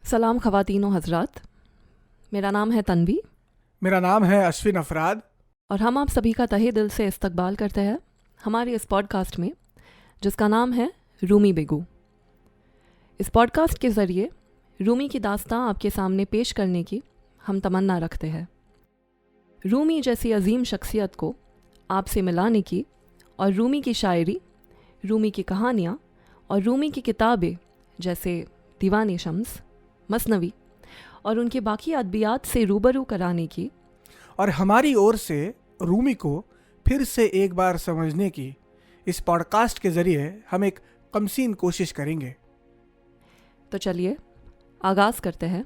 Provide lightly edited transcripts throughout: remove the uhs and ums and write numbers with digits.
सलाम ख़वातीनो हज़रात, मेरा नाम है तन्वी मेरा नाम है अश्विन अफराद। और हम आप सभी का तहे दिल से इस्तकबाल करते हैं हमारे इस पॉडकास्ट में, जिसका नाम है रूमी बेगू। इस पॉडकास्ट के ज़रिए रूमी की दास्तां आपके सामने पेश करने की हम तमन्ना रखते हैं। रूमी जैसी अजीम शख्सियत को आपसे मिलाने की और रूमी की शायरी, रूमी की कहानियाँ और रूमी की किताबें जैसे दीवान शम्स, मसनवी और उनके बाकी अदबियात से रूबरू कराने की और हमारी ओर से रूमी को फिर से एक बार समझने की इस पॉडकास्ट के ज़रिए हम एक कमसीन कोशिश करेंगे। तो चलिए आगाज़ करते हैं।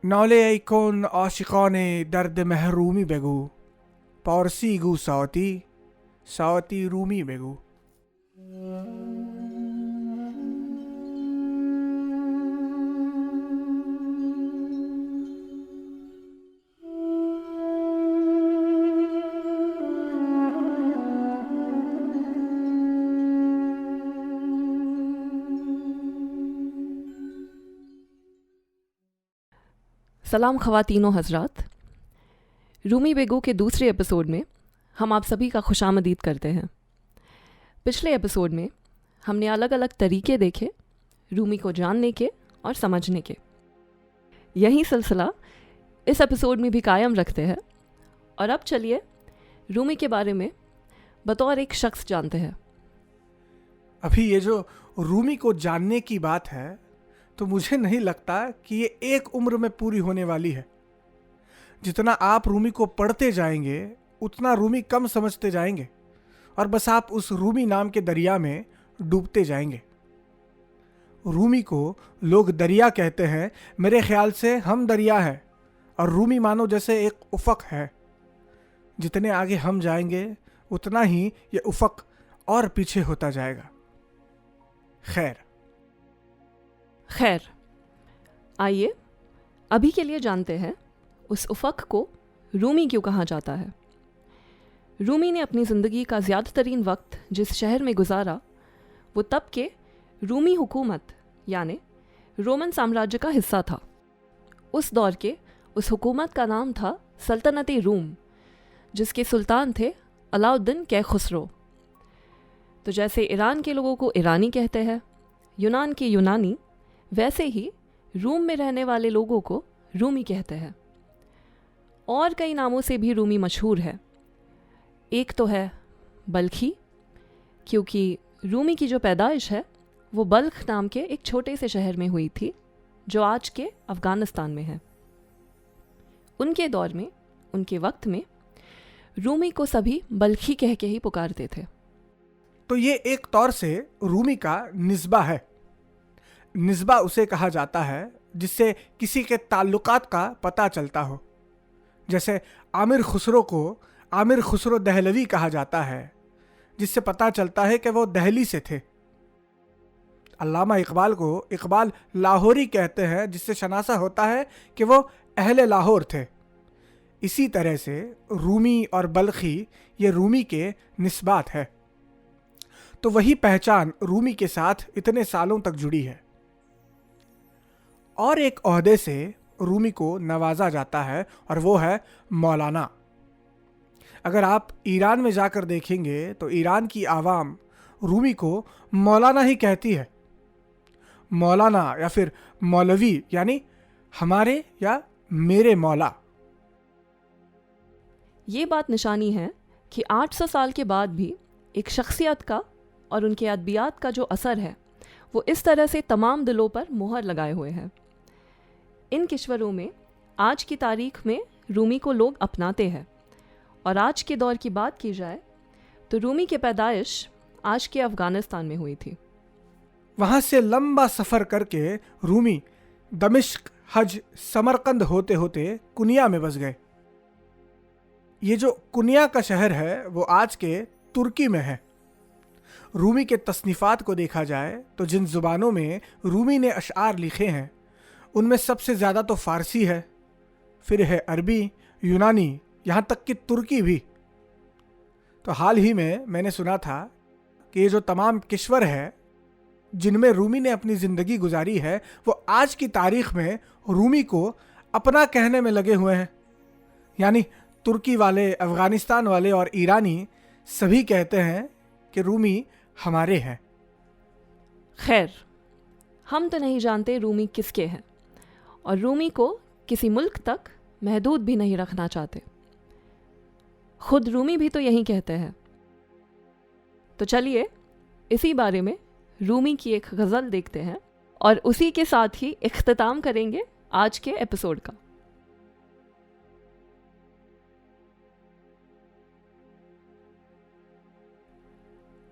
नौले कौन आशिकाने दर्द महरूमी बेगू, पारसी गू सावती सावती रूमी बेगू। सलाम ख़वातीनो हज़रात, रूमी बेगू के दूसरे एपिसोड में हम आप सभी का खुशामदीद करते हैं। पिछले एपिसोड में हमने अलग अलग तरीके देखे रूमी को जानने के और समझने के। यही सिलसिला इस एपिसोड में भी कायम रखते हैं और अब चलिए रूमी के बारे में बतौर एक शख्स जानते हैं। अभी ये जो रूमी को जानने की बात है, तो मुझे नहीं लगता कि ये एक उम्र में पूरी होने वाली है। जितना आप रूमी को पढ़ते जाएंगे उतना रूमी कम समझते जाएंगे और बस आप उस रूमी नाम के दरिया में डूबते जाएंगे। रूमी को लोग दरिया कहते हैं। मेरे ख्याल से हम दरिया है और रूमी मानो जैसे एक उफ़क़ है। जितने आगे हम जाएंगे उतना ही ये उफ़क़ और पीछे होता जाएगा। खैर, आइए अभी के लिए जानते हैं उस उफ़क़ को रूमी क्यों कहा जाता है। रूमी ने अपनी ज़िंदगी का ज़्यादातरीन वक्त जिस शहर में गुजारा वो तब के रूमी हुकूमत यानी रोमन साम्राज्य का हिस्सा था। उस दौर के उस हुकूमत का नाम था सल्तनत-ए रूम, जिसके सुल्तान थे अलाउद्दीन कै खुसरो। तो जैसे ईरान के लोगों को ईरानी कहते हैं, यूनान के यूनानी, वैसे ही रूम में रहने वाले लोगों को रूमी कहते हैं। और कई नामों से भी रूमी मशहूर है। एक तो है बल्खी, क्योंकि रूमी की जो पैदाइश है वो बल्ख नाम के एक छोटे से शहर में हुई थी जो आज के अफ़गानिस्तान में है। उनके दौर में, उनके वक्त में रूमी को सभी बल्खी कह के ही पुकारते थे। तो ये एक तौर से रूमी का निस्बा है। निस्बा उसे कहा जाता है जिससे किसी के ताल्लुकात का पता चलता हो। जैसे आमिर खुसरो को आमिर खुसरो दहलवी कहा जाता है, जिससे पता चलता है कि वो दहली से थे। अल्लामा इकबाल को इकबाल लाहौरी कहते हैं, जिससे शनासा होता है कि वो अहले लाहौर थे। इसी तरह से रूमी और बल्खी ये रूमी के निस्बात है। तो वही पहचान रूमी के साथ इतने सालों तक जुड़ी है। और एक ओहदे से रूमी को नवाजा जाता है और वो है मौलाना। अगर आप ईरान में जाकर देखेंगे तो ईरान की आवाम रूमी को मौलाना ही कहती है। मौलाना या फिर मौलवी यानी हमारे या मेरे मौला। ये बात निशानी है कि 800 साल के बाद भी एक शख्सियत का और उनके अदबियात का जो असर है वो इस तरह से तमाम दिलों पर मुहर लगाए हुए है। इन किश्वरों में आज की तारीख में रूमी को लोग अपनाते हैं। और आज के दौर की बात की जाए तो रूमी की पैदाइश आज के अफ़गानिस्तान में हुई थी। वहाँ से लंबा सफ़र करके रूमी दमिश्क, हज, समरकंद होते होते कुनिया में बस गए। ये जो कुनिया का शहर है वो आज के तुर्की में है। रूमी के तसनीफ़ात को देखा जाए तो जिन ज़ुबानों में रूमी ने अशआर लिखे हैं उनमें सबसे ज़्यादा तो फ़ारसी है, फिर है अरबी, यूनानी, यहाँ तक कि तुर्की भी। तो हाल ही में मैंने सुना था कि ये जो तमाम किश्वर है जिनमें रूमी ने अपनी ज़िंदगी गुजारी है वो आज की तारीख में रूमी को अपना कहने में लगे हुए हैं। यानी तुर्की वाले, अफ़गानिस्तान वाले और ईरानी सभी कहते हैं कि रूमी हमारे हैं। खैर, हम तो नहीं जानते रूमी किसके हैं और रूमी को किसी मुल्क तक महदूद भी नहीं रखना चाहते। खुद रूमी भी तो यही कहते हैं। तो चलिए इसी बारे में रूमी की एक गज़ल देखते हैं और उसी के साथ ही इख्तिताम करेंगे आज के एपिसोड का।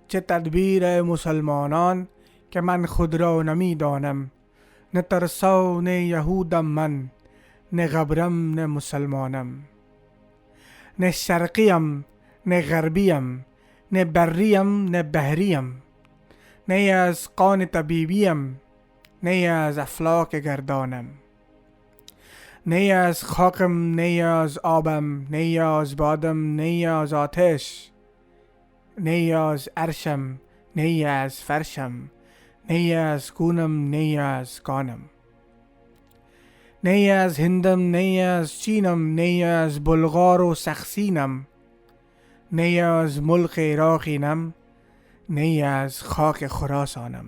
चे तदबीर मुसलमानान के मन खुद रो नमी दानम, न तरसो ने यहूदम मन, न गबरम न मुसलमानम, न शर्क़ियम न गरबियम, न बर्रियम न बहरियम, न यज़ कौन तबीबियम, न यज़ अफलाक गर्दानम, न यज़ खाकम न यज़ आबम, न यज़ बादम न यज़ आतिश, न यज़ अरशम न यज़ फरशम, न यज़ कूनम न यज़ कानम, न यज़ हिंदम न यज़ चीनम, न यज़ बुल्गार व सख्सीनम, न यज़ मुल्क इराक़ीनम, न यज़ खाक खुरासानम।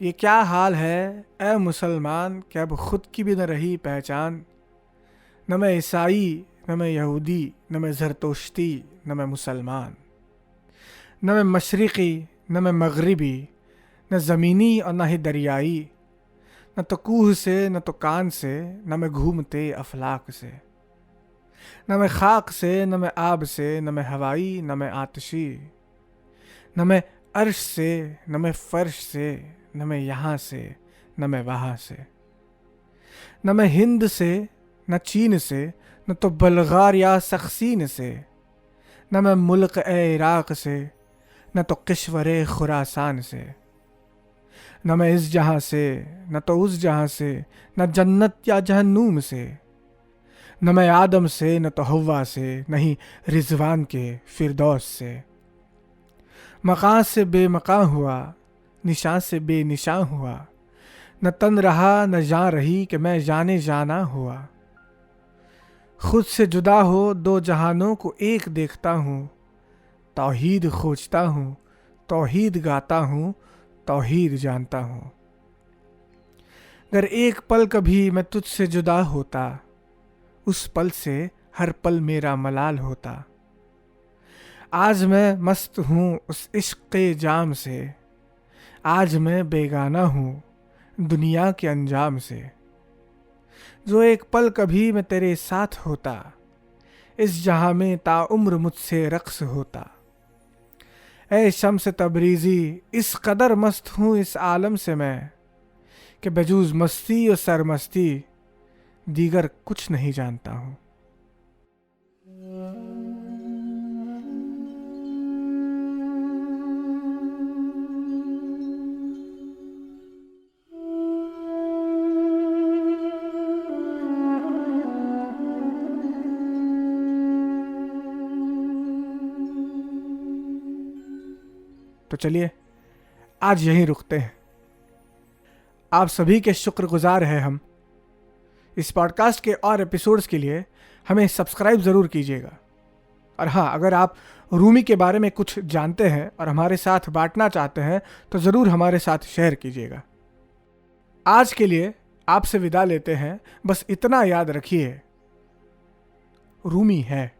ये क्या हाल है ए मुसलमान कि अब ख़ुद की भी न रही पहचान। न मैं ईसाई, न मैं यहूदी, न मैं ज़रतुश्ती, न मैं मुसलमान, न मैं मशरिक़ी, न मैं मग़रिबी, न ज़मीनी और न ही दरियाई, न तो कूह से न तो कान से, न मैं घूमते अफलाक से, न मैं खाक से न मैं आब से, न मैं हवाई न मैं आतिशी, न मैं अर्श से न मैं फ़र्श से, न मैं यहाँ से न मैं वहाँ से, न मैं हिंद से न चीन से, न तो बल्गार या सक्सीन से, न मैं मुल्क इराक़ से, न तो किश्वर खुरासान से, न मैं इस जहाँ से न तो उस जहाँ से, न जन्नत या जहन्नुम से, न मैं आदम से न तो हव्वा से, नहीं रिजवान के फिरदौस से। मकान से बेमकान हुआ, निशान से बेनिशान हुआ, न तन रहा न जान रही कि मैं जाने जाना हुआ। खुद से जुदा हो दो जहानों को एक देखता हूँ, तौहीद खोजता हूँ, तौहीद गाता हूँ, तौहीद जानता हूँ। अगर एक पल कभी मैं तुझसे जुदा होता, उस पल से हर पल मेरा मलाल होता। आज मैं मस्त हूँ उस इश्क़ जाम से, आज मैं बेगाना हूँ दुनिया के अंजाम से। जो एक पल कभी मैं तेरे साथ होता, इस जहाँ में ताउम्र मुझसे रक़्स होता। ऐ शम्स तबरीज़ी इस कदर मस्त हूँ इस आलम से मैं, कि बजूज़ मस्ती और सरमस्ती दीगर कुछ नहीं जानता हूँ। तो चलिए आज यहीं रुकते हैं। आप सभी के शुक्रगुजार हैं हम। इस पॉडकास्ट के और एपिसोड्स के लिए हमें सब्सक्राइब ज़रूर कीजिएगा। और हाँ, अगर आप रूमी के बारे में कुछ जानते हैं और हमारे साथ बांटना चाहते हैं तो ज़रूर हमारे साथ शेयर कीजिएगा। आज के लिए आपसे विदा लेते हैं। बस इतना याद रखिए रूमी है।